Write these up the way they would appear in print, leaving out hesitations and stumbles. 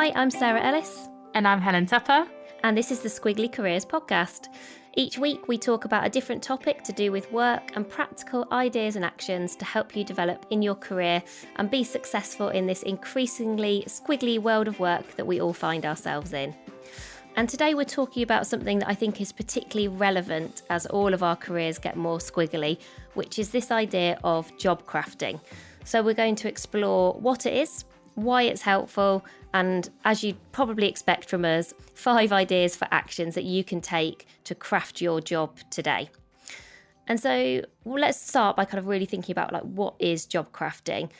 Hi, I'm Sarah Ellis. And I'm Helen Tupper. And this is the Squiggly Careers podcast. Each week we talk about a different topic to do with work and practical ideas and actions to help you develop in your career and be successful in this increasingly squiggly world of work that we all find ourselves in. And today we're talking about something that I think is particularly relevant as all of our careers get more squiggly, which is this idea of job crafting. So we're going to explore what it is, why it's helpful, and as you'd probably expect from us, 5 ideas for actions that you can take to craft your job today. And so let's start by kind of really thinking about what is job crafting?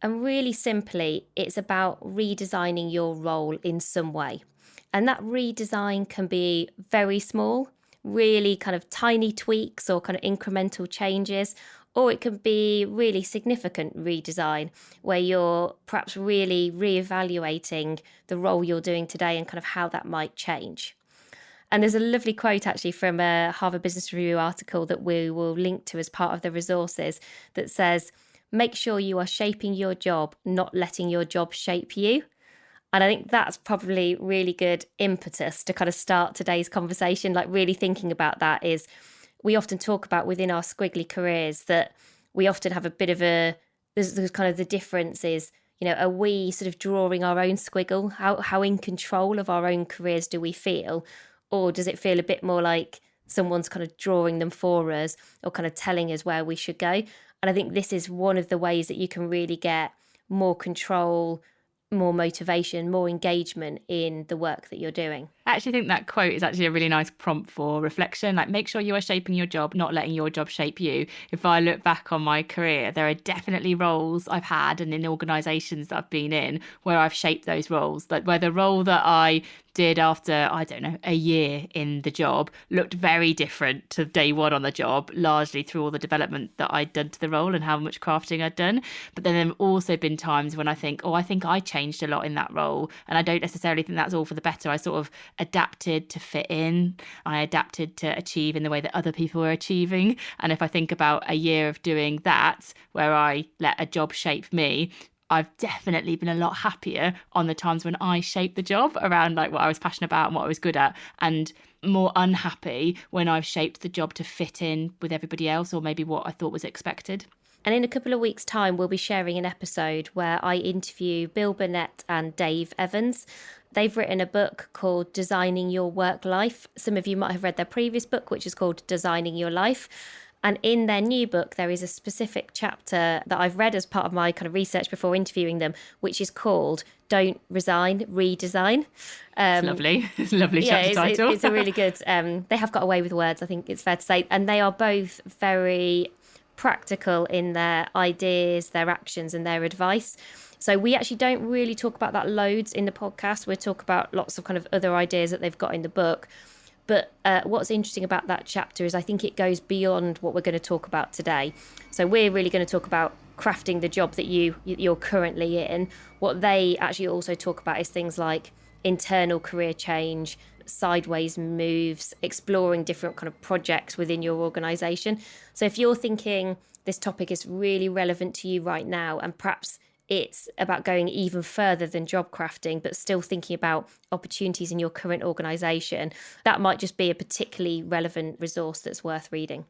And really simply, it's about redesigning your role in some way. And that redesign can be very small, really kind of tiny tweaks or kind of incremental changes, or it can be really significant redesign where you're perhaps really reevaluating the role you're doing today and kind of how that might change. And there's a lovely quote actually from a Harvard Business Review article that we will link to as part of the resources that says, make sure you are shaping your job, not letting your job shape you. And I think that's probably really good impetus to kind of start today's conversation, really thinking about that is we often talk about within our squiggly careers that we often have a bit of there's kind of the difference is, are we sort of drawing our own squiggle? How in control of our own careers do we feel? Or does it feel a bit more like someone's kind of drawing them for us or kind of telling us where we should go? And I think this is one of the ways that you can really get more control, more motivation, more engagement in the work that you're doing. I actually think that quote is actually a really nice prompt for reflection. Make sure you are shaping your job, not letting your job shape you. If I look back on my career, there are definitely roles I've had and in organisations that I've been in where I've shaped those roles. Where the role that I did after, a year in the job looked very different to day one on the job, largely through all the development that I'd done to the role and how much crafting I'd done. But then there have also been times when I think I changed a lot in that role. And I don't necessarily think that's all for the better. I sort of adapted to fit in. I adapted to achieve in the way that other people were achieving. And if I think about a year of doing that, where I let a job shape me, I've definitely been a lot happier on the times when I shaped the job around what I was passionate about and what I was good at, and more unhappy when I've shaped the job to fit in with everybody else or maybe what I thought was expected. And in a couple of weeks' time, we'll be sharing an episode where I interview Bill Burnett and Dave Evans. They've written a book called Designing Your Work Life. Some of you might have read their previous book, which is called Designing Your Life. And in their new book, there is a specific chapter that I've read as part of my kind of research before interviewing them, which is called Don't Resign, Redesign. It's lovely. It's a lovely chapter title. It's a really good, they have got away with words, I think it's fair to say. And they are both very practical in their ideas, their actions and their advice. So we actually don't really talk about that loads in the podcast. We'll talk about lots of kind of other ideas that they've got in the book. But what's interesting about that chapter is I think it goes beyond what we're going to talk about today. So we're really going to talk about crafting the job that you're currently in. What they actually also talk about is things like internal career change, sideways moves, exploring different kind of projects within your organisation. So if you're thinking this topic is really relevant to you right now and perhaps it's about going even further than job crafting, but still thinking about opportunities in your current organisation, that might just be a particularly relevant resource that's worth reading.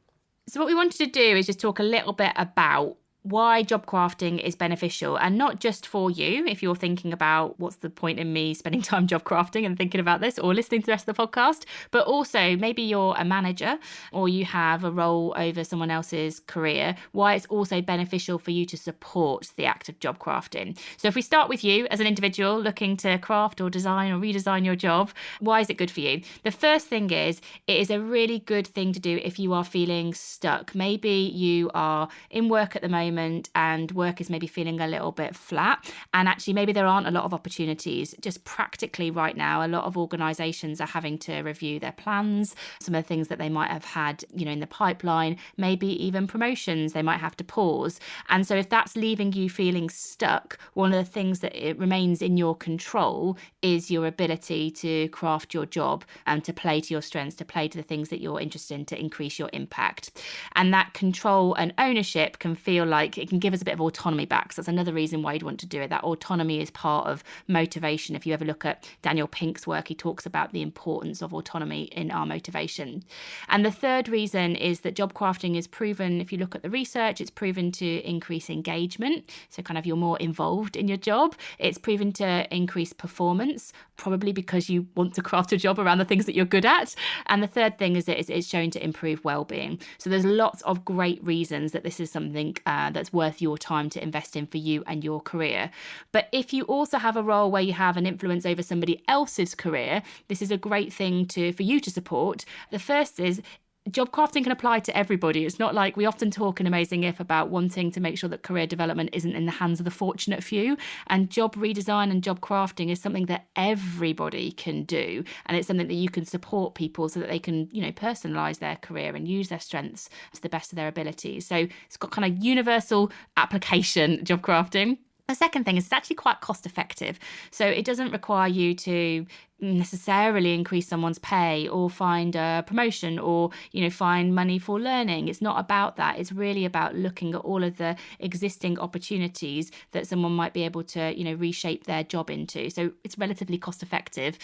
So what we wanted to do is just talk a little bit about why job crafting is beneficial, and not just for you if you're thinking about what's the point in me spending time job crafting and thinking about this or listening to the rest of the podcast, but also maybe you're a manager or you have a role over someone else's career, why it's also beneficial for you to support the act of job crafting. So if we start with you as an individual looking to craft or design or redesign your job, why is it good for you? The first thing is it is a really good thing to do if you are feeling stuck. Maybe you are in work at the moment and work is maybe feeling a little bit flat, and actually maybe there aren't a lot of opportunities. Just practically right now, a lot of organisations are having to review their plans, some of the things that they might have had in the pipeline, maybe even promotions they might have to pause. And so if that's leaving you feeling stuck, one of the things that it remains in your control is your ability to craft your job and to play to your strengths, to play to the things that you're interested in, to increase your impact. And that control and ownership can feel like like it can give us a bit of autonomy back. So that's another reason why you'd want to do it. That autonomy is part of motivation. If you ever look at Daniel Pink's work, he talks about the importance of autonomy in our motivation. And the third reason is that job crafting is proven, if you look at the research, it's proven to increase engagement. So kind of you're more involved in your job. It's proven to increase performance, probably because you want to craft a job around the things that you're good at. And the third thing is it's shown to improve well-being. So there's lots of great reasons that this is something that's worth your time to invest in for you and your career. But if you also have a role where you have an influence over somebody else's career, this is a great thing for you to support. The first is job crafting can apply to everybody. It's not like we often talk in Amazing If about wanting to make sure that career development isn't in the hands of the fortunate few. And job redesign and job crafting is something that everybody can do. And it's something that you can support people so that they can, personalise their career and use their strengths to the best of their abilities. So it's got kind of universal application, job crafting. The second thing is it's actually quite cost effective. So it doesn't require you to necessarily increase someone's pay or find a promotion or find money for learning. It's not about that. It's really about looking at all of the existing opportunities that someone might be able to reshape their job into. So it's relatively cost effective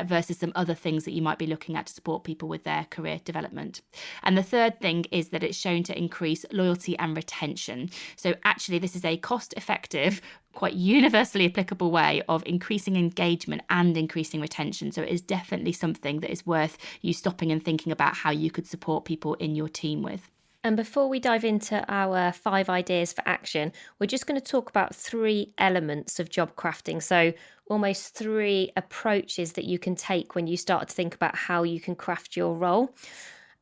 versus some other things that you might be looking at to support people with their career development. And the third thing is that it's shown to increase loyalty and retention. So actually this is a cost effective, quite universally applicable way of increasing engagement and increasing retention. So it is definitely something that is worth you stopping and thinking about how you could support people in your team with. And before we dive into our 5 ideas for action, we're just going to talk about 3 elements of job crafting. So almost 3 approaches that you can take when you start to think about how you can craft your role.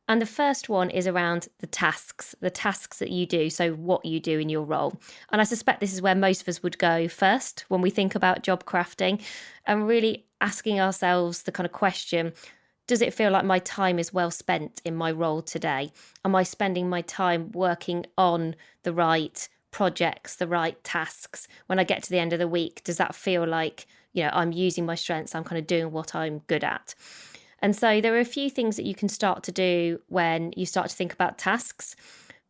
And the first one is around the tasks that you do, so what you do in your role. And I suspect this is where most of us would go first when we think about job crafting, and really asking ourselves the kind of question, does it feel like my time is well spent in my role today? Am I spending my time working on the right projects, the right tasks? When I get to the end of the week, does that feel like, I'm using my strengths, I'm kind of doing what I'm good at? And so there are a few things that you can start to do when you start to think about tasks.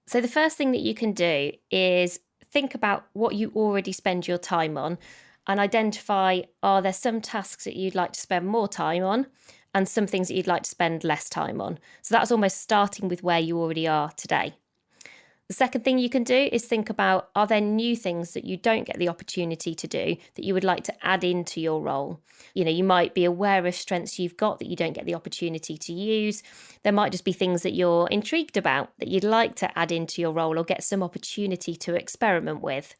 So the first thing that you can do is think about what you already spend your time on and identify, are there some tasks that you'd like to spend more time on and some things that you'd like to spend less time on? So that's almost starting with where you already are today. The second thing you can do is think about, are there new things that you don't get the opportunity to do that you would like to add into your role? You might be aware of strengths you've got that you don't get the opportunity to use. There might just be things that you're intrigued about that you'd like to add into your role or get some opportunity to experiment with.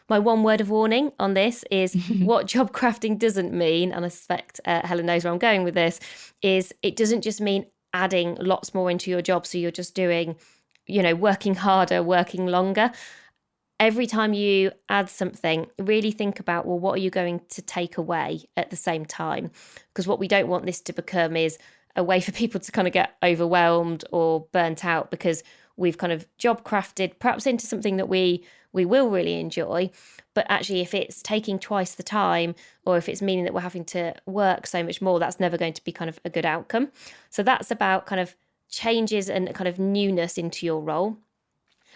My one word of warning on this is what job crafting doesn't mean, and I suspect Helen knows where I'm going with this, is it doesn't just mean adding lots more into your job so you're just doing working harder, working longer. Every time you add something, really think about, well, what are you going to take away at the same time? Because what we don't want this to become is a way for people to kind of get overwhelmed or burnt out because we've kind of job crafted perhaps into something that we will really enjoy. But actually, if it's taking twice the time or if it's meaning that we're having to work so much more, that's never going to be kind of a good outcome. So that's about kind of changes and kind of newness into your role.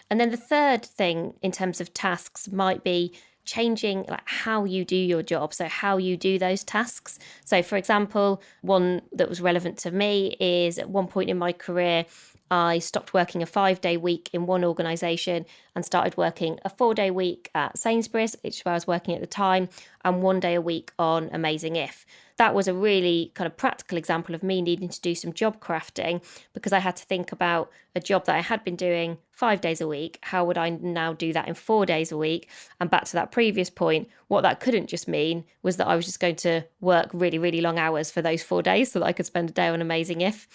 And then the third thing in terms of tasks might be changing like how you do your job, so how you do those tasks. So for example, one that was relevant to me is at one point in my career, I stopped working a 5-day week in one organisation and started working a 4-day week at Sainsbury's, which is where I was working at the time, and 1 day a week on Amazing If. That was a really kind of practical example of me needing to do some job crafting because I had to think about a job that I had been doing 5 days a week. How would I now do that in 4 days a week? And back to that previous point, what that couldn't just mean was that I was just going to work really, really long hours for those 4 days so that I could spend a day on Amazing If.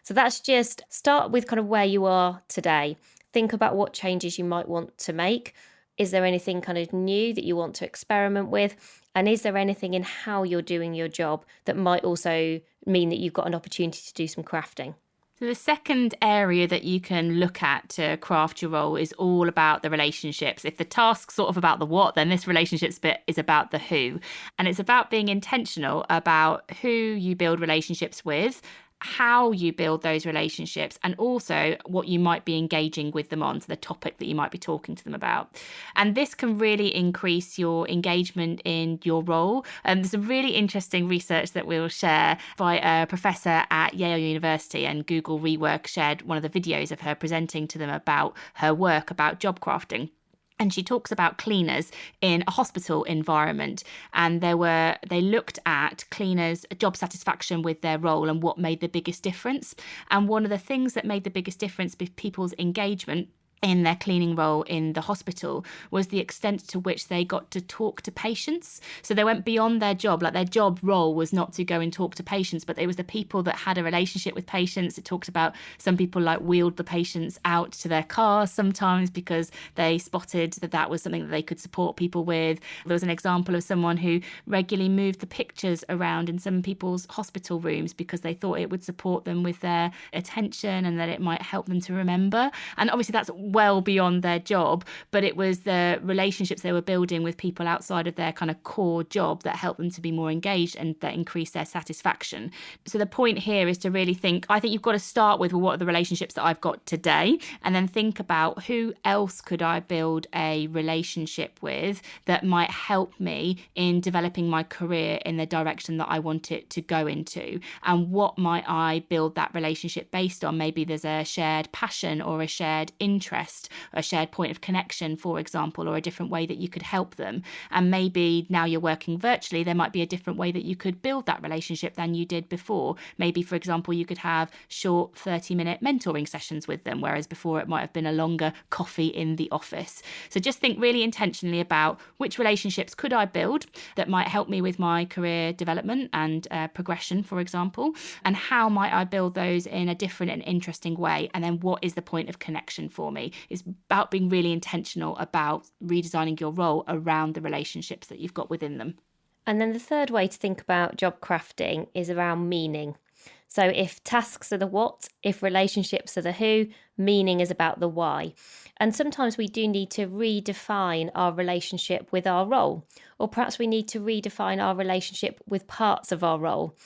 So that's just start with kind of where you are today. Think about what changes you might want to make. Is there anything kind of new that you want to experiment with? And is there anything in how you're doing your job that might also mean that you've got an opportunity to do some crafting? So the second area that you can look at to craft your role is all about the relationships. If the task's sort of about the what, then this relationships bit is about the who. And it's about being intentional about who you build relationships with how you build those relationships, and also what you might be engaging with them on, so the topic that you might be talking to them about. And this can really increase your engagement in your role. There's some really interesting research that we'll share by a professor at Yale University, and Google Rework shared one of the videos of her presenting to them about her work about job crafting. And she talks about cleaners in a hospital environment. And they looked at cleaners' job satisfaction with their role and what made the biggest difference. And one of the things that made the biggest difference with people's engagement in their cleaning role in the hospital was the extent to which they got to talk to patients. So they went beyond their job. Like, their job role was not to go and talk to patients, but it was the people that had a relationship with patients. It talked about some people like wheeled the patients out to their cars sometimes because they spotted that that was something that they could support people with. There was an example of someone who regularly moved the pictures around in some people's hospital rooms because they thought it would support them with their attention and that it might help them to remember. And obviously that's well beyond their job, but it was the relationships they were building with people outside of their kind of core job that helped them to be more engaged and that increased their satisfaction. So the point here is to really think, I think you've got to start with, well, what are the relationships that I've got today? And then think about, who else could I build a relationship with that might help me in developing my career in the direction that I want it to go into? And what might I build that relationship based on? Maybe there's a shared passion or a shared interest, a shared point of connection, for example, or a different way that you could help them. And maybe now you're working virtually, there might be a different way that you could build that relationship than you did before. Maybe, for example, you could have short 30-minute mentoring sessions with them, whereas before it might have been a longer coffee in the office. So just think really intentionally about, which relationships could I build that might help me with my career development and progression, for example, and how might I build those in a different and interesting way? And then what is the point of connection for me? It's about being really intentional about redesigning your role around the relationships that you've got within them. And then the third way to think about job crafting is around meaning. So if tasks are the what, if relationships are the who, meaning is about the why. And sometimes we do need to redefine our relationship with our role, or perhaps we need to redefine our relationship with parts of our role.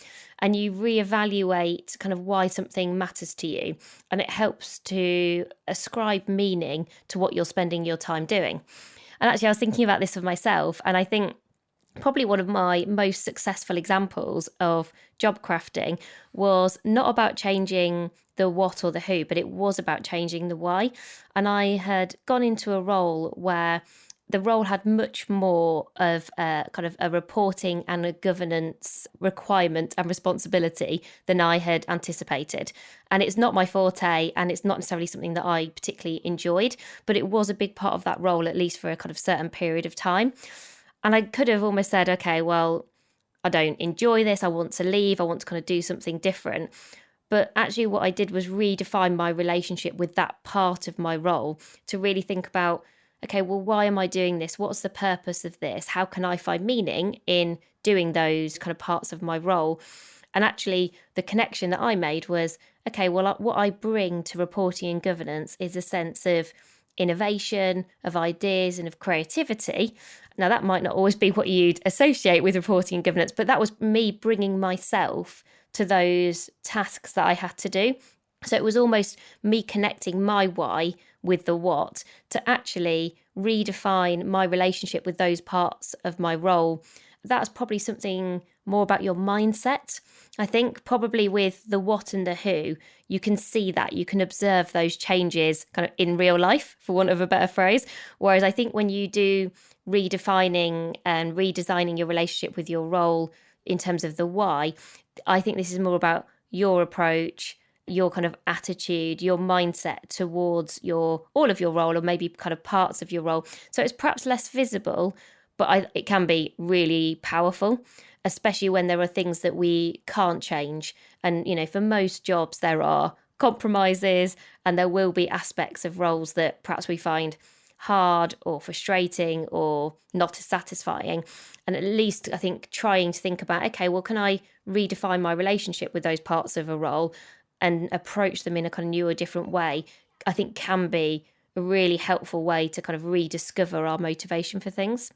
And you reevaluate kind of why something matters to you, and it helps to ascribe meaning to what you're spending your time doing. And actually, I was thinking about this for myself, and I think probably one of my most successful examples of job crafting was not about changing the what or the who, but it was about changing the why. And I had gone into a role where the role had much more of a kind of a reporting and a governance requirement and responsibility than I had anticipated. And it's not my forte, and it's not necessarily something that I particularly enjoyed, but it was a big part of that role, at least for a kind of certain period of time. And I could have almost said, okay, well, I don't enjoy this. I want to leave. I want to kind of do something different. But actually what I did was redefine my relationship with that part of my role to really think about, okay, well, why am I doing this? What's the purpose of this? How can I find meaning in doing those kind of parts of my role? And actually the connection that I made was, okay, well, what I bring to reporting and governance is a sense of innovation, of ideas, and of creativity. Now, that might not always be what you'd associate with reporting and governance, but that was me bringing myself to those tasks that I had to do. So it was almost me connecting my why with the what to actually redefine my relationship with those parts of my role. That's probably something more about your mindset. I think probably with the what and the who, you can see that, you can observe those changes kind of in real life, for want of a better phrase. Whereas I think when you do redefining and redesigning your relationship with your role in terms of the why, I think this is more about your approach, your kind of attitude, your mindset towards all of your role, or maybe kind of parts of your role. So it's perhaps less visible, but it can be really powerful, especially when there are things that we can't change. And, for most jobs, there are compromises, and there will be aspects of roles that perhaps we find hard or frustrating or not as satisfying. And at least I think trying to think about, okay, well, can I redefine my relationship with those parts of a role and approach them in a kind of new or different way, I think can be a really helpful way to kind of rediscover our motivation for things.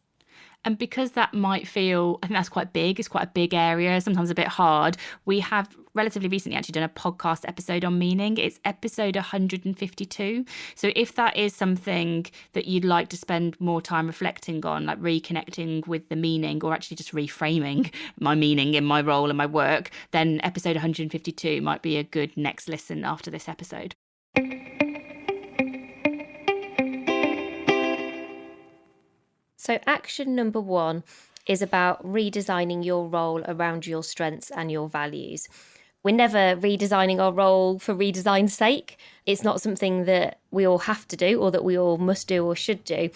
And because that might feel, I think that's quite big, it's quite a big area, sometimes a bit hard. We have relatively recently actually done a podcast episode on meaning. It's episode 152. So if that is something that you'd like to spend more time reflecting on, like reconnecting with the meaning, or actually just reframing my meaning in my role and my work, then episode 152 might be a good next listen after this episode. So action number 1 is about redesigning your role around your strengths and your values. We're never redesigning our role for redesign's sake. It's not something that we all have to do or that we all must do or should do.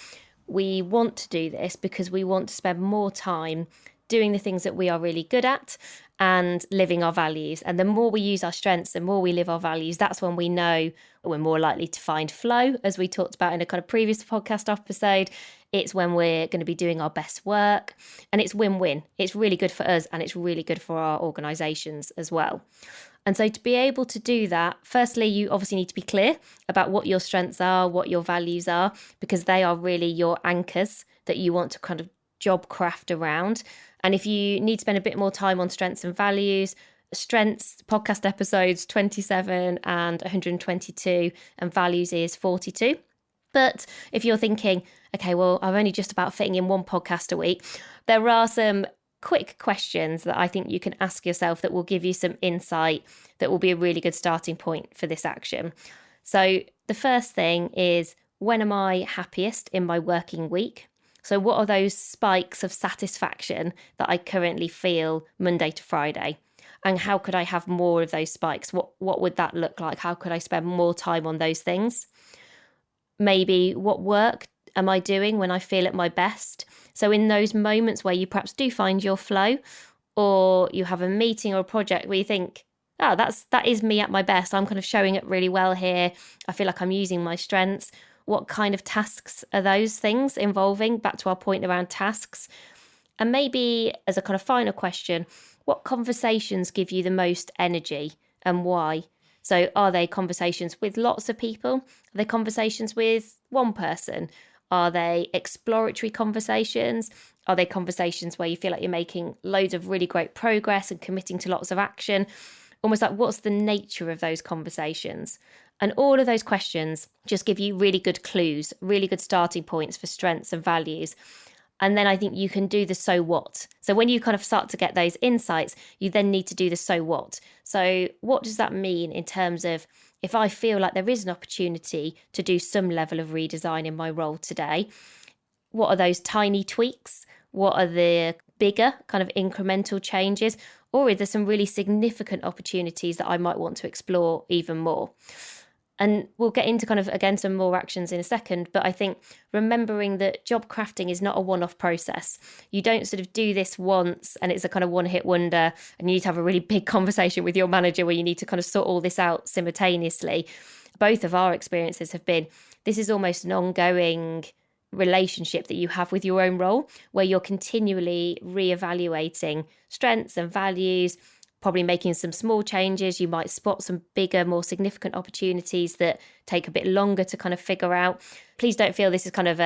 We want to do this because we want to spend more time doing the things that we are really good at and living our values. And the more we use our strengths, the more we live our values, that's when we know we're more likely to find flow, as we talked about in a kind of previous podcast episode. It's when we're going to be doing our best work, and it's win-win. It's really good for us and it's really good for our organisations as well. And so to be able to do that, firstly, you obviously need to be clear about what your strengths are, what your values are, because they are really your anchors that you want to kind of job craft around. And if you need to spend a bit more time on strengths and values, strengths podcast episodes 27 and 122, and values is 42. But if you're thinking, okay, well, I'm only just about fitting in one podcast a week, there are some quick questions that I think you can ask yourself that will give you some insight that will be a really good starting point for this action. So the first thing is, when am I happiest in my working week? So what are those spikes of satisfaction that I currently feel Monday to Friday? And how could I have more of those spikes? What would that look like? How could I spend more time on those things? Maybe what work am I doing when I feel at my best? So in those moments where you perhaps do find your flow, or you have a meeting or a project where you think, oh, that is me at my best. I'm kind of showing it really well here. I feel like I'm using my strengths. What kind of tasks are those things involving? Back to our point around tasks. And maybe as a kind of final question, what conversations give you the most energy and why? So are they conversations with lots of people? Are they conversations with one person? Are they exploratory conversations? Are they conversations where you feel like you're making loads of really great progress and committing to lots of action? Almost like, what's the nature of those conversations? And all of those questions just give you really good clues, really good starting points for strengths and values. And then I think you can do the so what. So when you kind of start to get those insights, you then need to do the so what. So what does that mean in terms of, if I feel like there is an opportunity to do some level of redesign in my role today, what are those tiny tweaks? What are the bigger kind of incremental changes? Or are there some really significant opportunities that I might want to explore even more? And we'll get into kind of, again, some more actions in a second. But I think remembering that job crafting is not a one-off process. You don't sort of do this once and it's a kind of one-hit wonder and you need to have a really big conversation with your manager where you need to kind of sort all this out simultaneously. Both of our experiences have been, this is almost an ongoing relationship that you have with your own role, where you're continually reevaluating strengths and values, probably making some small changes. You might spot some bigger, more significant opportunities that take a bit longer to kind of figure out. Please don't feel this is kind of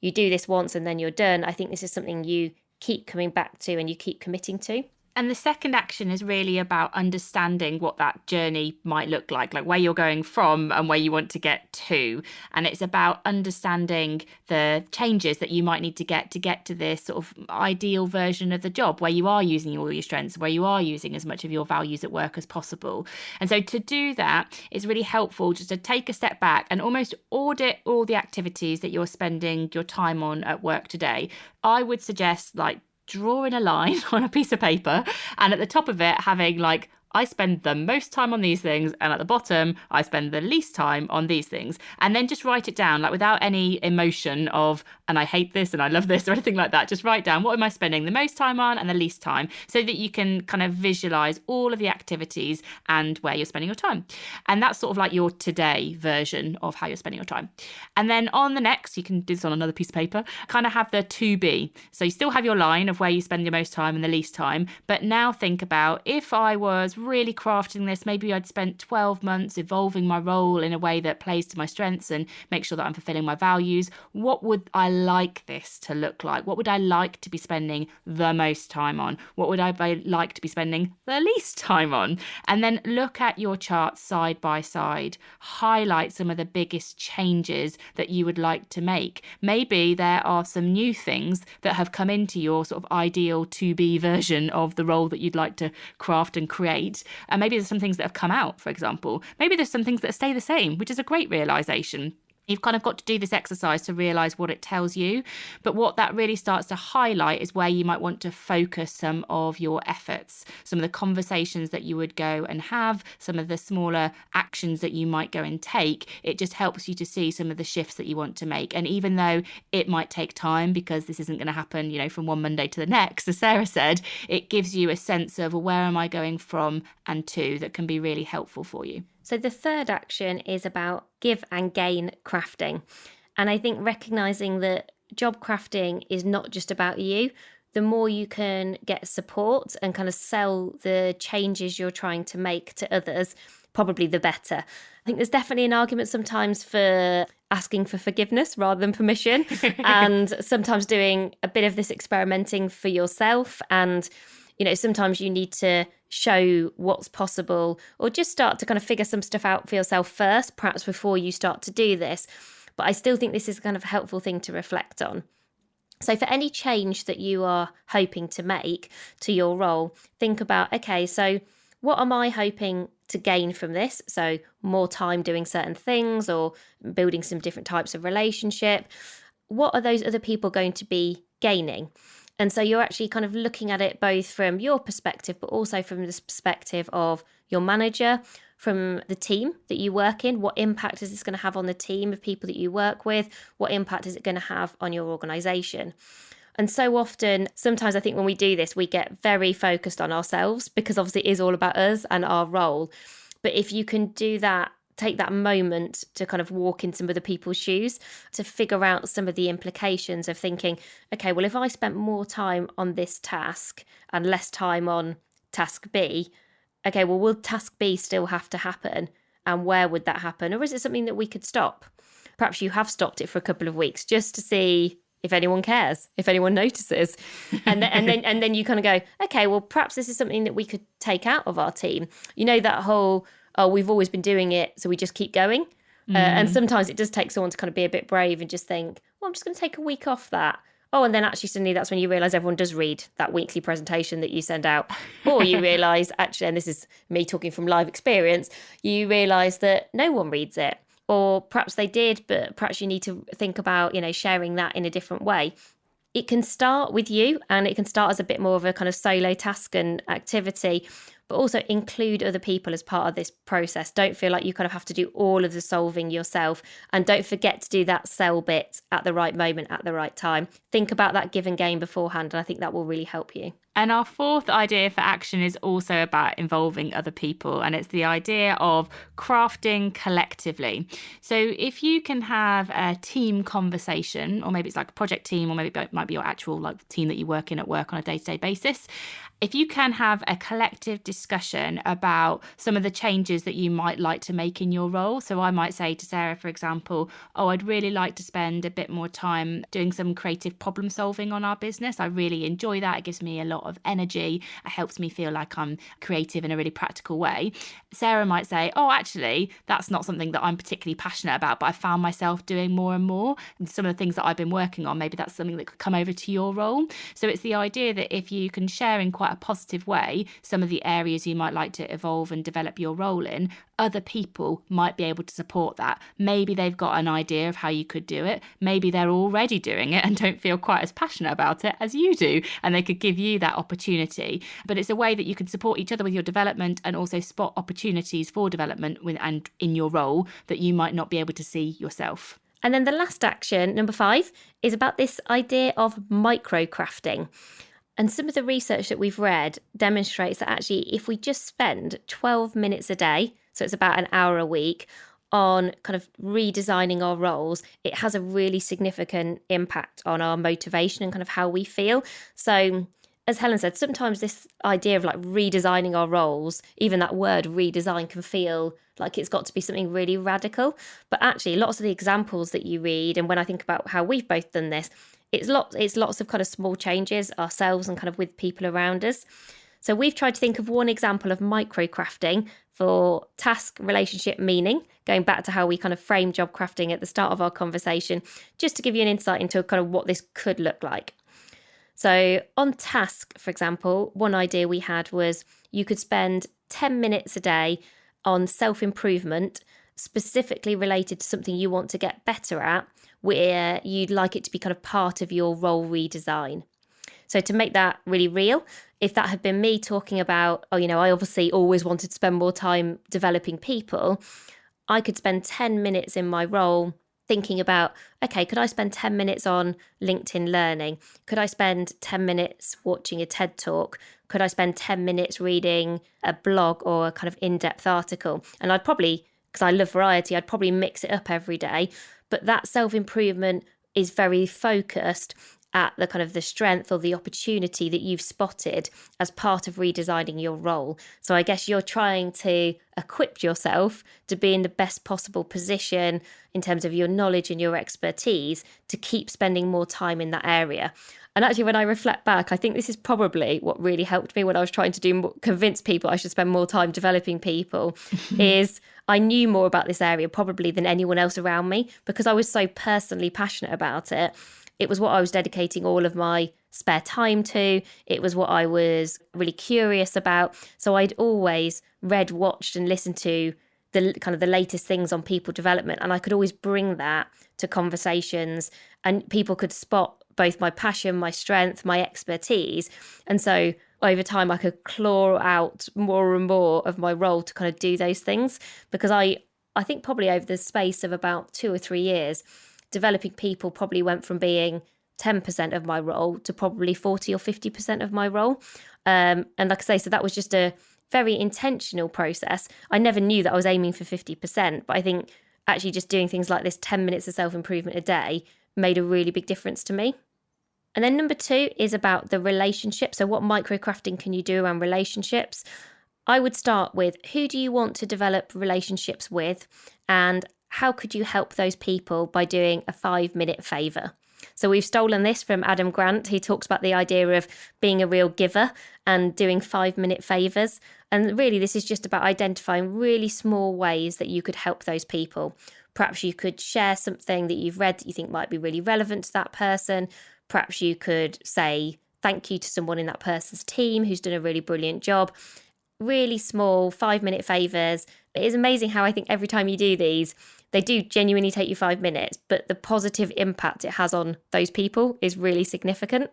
you do this once and then you're done. I think this is something you keep coming back to and you keep committing to. And the second action is really about understanding what that journey might look like where you're going from and where you want to get to. And it's about understanding the changes that you might need to get to this sort of ideal version of the job where you are using all your strengths, where you are using as much of your values at work as possible. And so to do that, it's really helpful just to take a step back and almost audit all the activities that you're spending your time on at work today. I would suggest drawing a line on a piece of paper and at the top of it having I spend the most time on these things, and at the bottom, I spend the least time on these things. And then just write it down, without any emotion of, and I hate this and I love this or anything like that. Just write down, what am I spending the most time on and the least time, so that you can kind of visualize all of the activities and where you're spending your time. And that's sort of your today version of how you're spending your time. And then on the next, you can do this on another piece of paper, kind of have the to be. So you still have your line of where you spend your most time and the least time, but now think about, if I was really crafting this. Maybe I'd spent 12 months evolving my role in a way that plays to my strengths and make sure that I'm fulfilling my values. What would I like this to look like? What would I like to be spending the most time on? What would I like to be spending the least time on? And then look at your charts side by side. Highlight some of the biggest changes that you would like to make. Maybe there are some new things that have come into your sort of ideal to be version of the role that you'd like to craft and create. And maybe there's some things that have come out, for example. Maybe there's some things that stay the same, which is a great realization. You've kind of got to do this exercise to realise what it tells you. But what that really starts to highlight is where you might want to focus some of your efforts, some of the conversations that you would go and have, some of the smaller actions that you might go and take. It just helps you to see some of the shifts that you want to make. And even though it might take time, because this isn't going to happen, from one Monday to the next, as Sarah said, it gives you a sense of where am I going from and to that can be really helpful for you. So the third action is about give and gain crafting. And I think recognizing that job crafting is not just about you. The more you can get support and kind of sell the changes you're trying to make to others, probably the better. I think there's definitely an argument sometimes for asking for forgiveness rather than permission, and sometimes doing a bit of this experimenting for yourself. And sometimes you need to show what's possible, or just start to kind of figure some stuff out for yourself first, perhaps before you start to do this. But I still think this is kind of a helpful thing to reflect on. So for any change that you are hoping to make to your role, think about, okay, so what am I hoping to gain from this? So more time doing certain things or building some different types of relationship. What are those other people going to be gaining? And so you're actually kind of looking at it both from your perspective, but also from this perspective of your manager, from the team that you work in. What impact is this going to have on the team of people that you work with? What impact is it going to have on your organisation? And so often, sometimes I think when we do this, we get very focused on ourselves, because obviously it is all about us and our role. But if you can do that, take that moment to kind of walk in some other people's shoes, to figure out some of the implications of thinking, okay, well, if I spent more time on this task and less time on task B, okay, well, will task B still have to happen? And where would that happen? Or is it something that we could stop? Perhaps you have stopped it for a couple of weeks just to see if anyone cares, if anyone notices. And then you kind of go, okay, well, perhaps this is something that we could take out of our team. That whole, oh, we've always been doing it, so we just keep going. And sometimes it does take someone to kind of be a bit brave and just think, well, I'm just going to take a week off that. Oh, and then actually suddenly that's when you realise everyone does read that weekly presentation that you send out. Or you realise, actually, and this is me talking from live experience, you realise that no one reads it. Or perhaps they did, but perhaps you need to think about, sharing that in a different way. It can start with you, and it can start as a bit more of a kind of solo task and activity, but also include other people as part of this process. Don't feel like you kind of have to do all of the solving yourself, and don't forget to do that sell bit at the right moment, at the right time. Think about that give and gain beforehand, and I think that will really help you. And our fourth idea for action is also about involving other people, and it's the idea of crafting collectively. So if you can have a team conversation, or maybe it's like a project team, or maybe it might be your actual team that you work in at work on a day-to-day basis, if you can have a collective discussion about some of the changes that you might like to make in your role. So I might say to Sarah, for example, oh, I'd really like to spend a bit more time doing some creative problem solving on our business. I really enjoy that. It gives me a lot of energy. It helps me feel like I'm creative in a really practical way. Sarah might say, oh, actually, that's not something that I'm particularly passionate about, but I found myself doing more and more. And some of the things that I've been working on, maybe that's something that could come over to your role. So it's the idea that if you can share in quite a positive way some of the areas you might like to evolve and develop your role in, other people might be able to support that. Maybe they've got an idea of how you could do it. Maybe they're already doing it and don't feel quite as passionate about it as you do, and they could give you that opportunity. But it's a way that you can support each other with your development, and also spot opportunities for development and in your role that you might not be able to see yourself. And then the last action, number 5, is about this idea of micro crafting. And some of the research that we've read demonstrates that actually if we just spend 12 minutes a day, so it's about an hour a week, on kind of redesigning our roles, it has a really significant impact on our motivation and kind of how we feel. So as Helen said, sometimes this idea of like redesigning our roles, even that word redesign, can feel like it's got to be something really radical. But actually, lots of the examples that you read, and when I think about how we've both done this, it's lots of kind of small changes ourselves and kind of with people around us. So we've tried to think of one example of microcrafting for task, relationship, meaning, going back to how we kind of frame job crafting at the start of our conversation, just to give you an insight into kind of what this could look like. So on task, for example, one idea we had was you could spend 10 minutes a day on self-improvement, specifically related to something you want to get better at, where you'd like it to be kind of part of your role redesign. So to make that really real, if that had been me talking about, I obviously always wanted to spend more time developing people, I could spend 10 minutes in my role thinking about, okay, could I spend 10 minutes on LinkedIn Learning? Could I spend 10 minutes watching a TED Talk? Could I spend 10 minutes reading a blog or a kind of in-depth article? And I'd probably, because I love variety, I'd probably mix it up every day. But that self-improvement is very focused at the kind of the strength or the opportunity that you've spotted as part of redesigning your role. So I guess you're trying to equip yourself to be in the best possible position in terms of your knowledge and your expertise to keep spending more time in that area. And actually, when I reflect back, I think this is probably what really helped me when I was trying to convince people I should spend more time developing people is I knew more about this area probably than anyone else around me because I was so personally passionate about it. It was what I was dedicating all of my spare time to. It was what I was really curious about. So I'd always read, watched and listened to the kind of the latest things on people development. And I could always bring that to conversations and people could spot both my passion, my strength, my expertise. And so over time, I could claw out more and more of my role to kind of do those things because I think probably over the space of about 2 or 3 years, developing people probably went from being 10% of my role to probably 40 or 50% of my role. And like I say, so that was just a very intentional process. I never knew that I was aiming for 50%, but I think actually just doing things like this 10 minutes of self-improvement a day made a really big difference to me. And then number 2 is about the relationship. So what microcrafting can you do around relationships? I would start with who do you want to develop relationships with and how could you help those people by doing a 5-minute favour? So we've stolen this from Adam Grant. He talks about the idea of being a real giver and doing 5-minute favours. And really, this is just about identifying really small ways that you could help those people. Perhaps you could share something that you've read that you think might be really relevant to that person. Perhaps you could say thank you to someone in that person's team who's done a really brilliant job. Really small 5-minute favours. It is amazing how I think every time you do these, they do genuinely take you 5 minutes, but the positive impact it has on those people is really significant.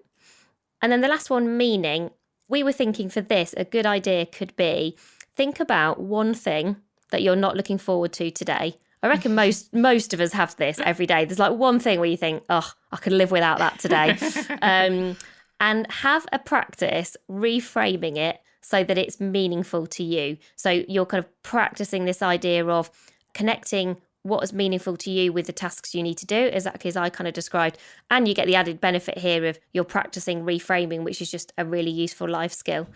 And then the last one, meaning. We were thinking for this, a good idea could be think about one thing that you're not looking forward to today. I reckon most of us have this every day. There's like one thing where you think, oh, I could live without that today. And have a practice reframing it so that it's meaningful to you. So you're kind of practicing this idea of connecting what is meaningful to you with the tasks you need to do, exactly as I kind of described. And you get the added benefit here of you're practicing reframing, which is just a really useful life skill.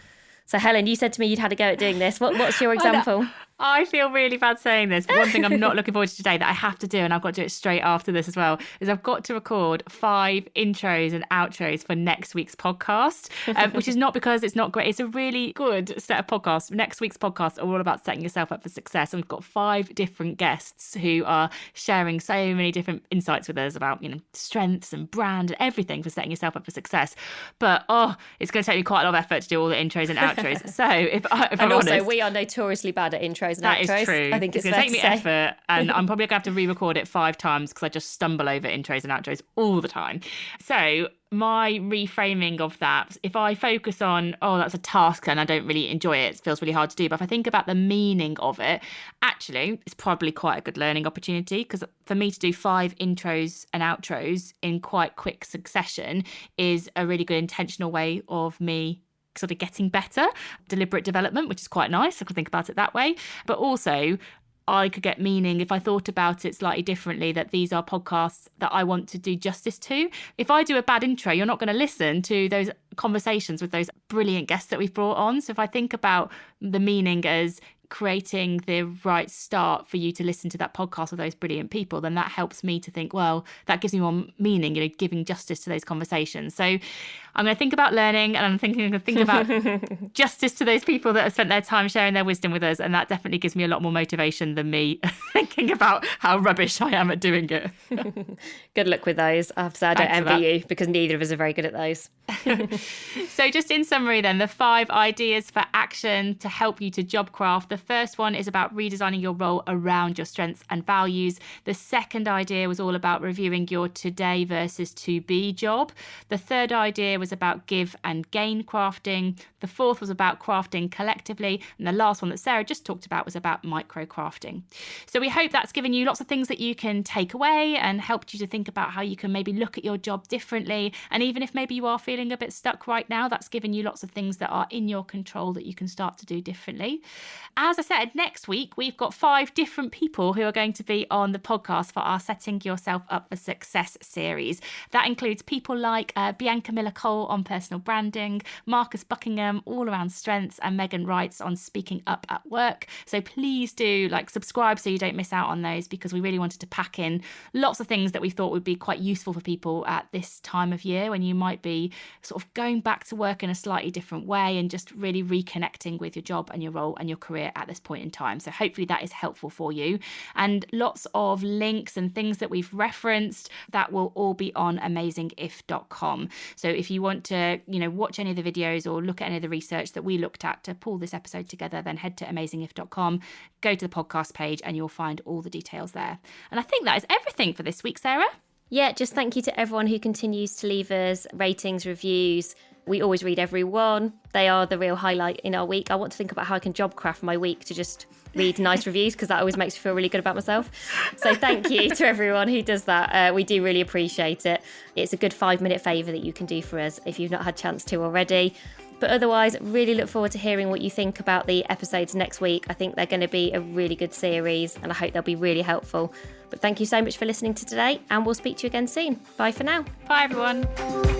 So Helen, you said to me you'd had a go at doing this. What's your example? I feel really bad saying this. But one thing I'm not looking forward to today that I have to do, and I've got to do it straight after this as well, is I've got to record 5 intros and outros for next week's podcast, which is not because it's not great. It's a really good set of podcasts. Next week's podcasts are all about setting yourself up for success. And we've got 5 different guests who are sharing so many different insights with us about, strengths and brand and everything for setting yourself up for success. But, it's going to take me quite a lot of effort to do all the intros and outros. So if I'm also, honest, we are notoriously bad at intros and that outros. is true. I think it's going to fair take me say. effort, and I'm probably going to have to re-record it 5 times because I just stumble over intros and outros all the time. So my reframing of that, if I focus on, that's a task and I don't really enjoy it, it feels really hard to do. But if I think about the meaning of it, actually, it's probably quite a good learning opportunity because for me to do 5 intros and outros in quite quick succession is a really good intentional way of me sort of getting better, deliberate development, which is quite nice. I can think about it that way. But also, I could get meaning if I thought about it slightly differently, that these are podcasts that I want to do justice to. If I do a bad intro, you're not going to listen to those conversations with those brilliant guests that we've brought on. So if I think about the meaning as creating the right start for you to listen to that podcast with those brilliant people, then that helps me to think, well, that gives me more meaning, giving justice to those conversations. So I'm going to think about learning, and I'm going to think about justice to those people that have spent their time sharing their wisdom with us. And that definitely gives me a lot more motivation than me thinking about how rubbish I am at doing it. Good luck with those. I have to say, I don't envy you, because neither of us are very good at those. So just in summary then, the 5 ideas for action to help you to job craft. The first one is about redesigning your role around your strengths and values. The second idea was all about reviewing your today versus to be job. The third idea was about give and gain crafting. The fourth was about crafting collectively. And the last one that Sarah just talked about was about micro crafting. So we hope that's given you lots of things that you can take away and helped you to think about how you can maybe look at your job differently. And even if maybe you are feeling a bit stuck right now, that's given you lots of things that are in your control that you can start to do differently. As I said, next week, we've got 5 different people who are going to be on the podcast for our Setting Yourself Up for Success series. That includes people like Bianca Miller-Cole on personal branding, Marcus Buckingham all around strengths, and Megan Wrights on speaking up at work. So please do subscribe so you don't miss out on those, because we really wanted to pack in lots of things that we thought would be quite useful for people at this time of year when you might be sort of going back to work in a slightly different way and just really reconnecting with your job and your role and your career at this point in time. So hopefully that is helpful for you. And lots of links and things that we've referenced, that will all be on amazingif.com. So if you want to, watch any of the videos or look at any of the research that we looked at to pull this episode together, then head to amazingif.com, go to the podcast page, and you'll find all the details there. And I think that is everything for this week, Sarah. Yeah, just thank you to everyone who continues to leave us ratings, reviews. We always read every one. They are the real highlight in our week. I want to think about how I can job craft my week to just read nice reviews, because that always makes me feel really good about myself. So thank you to everyone who does that. We do really appreciate it. It's a good 5-minute favour that you can do for us if you've not had a chance to already. But otherwise, really look forward to hearing what you think about the episodes next week. I think they're going to be a really good series, and I hope they'll be really helpful. But thank you so much for listening to today, and we'll speak to you again soon. Bye for now. Bye, everyone.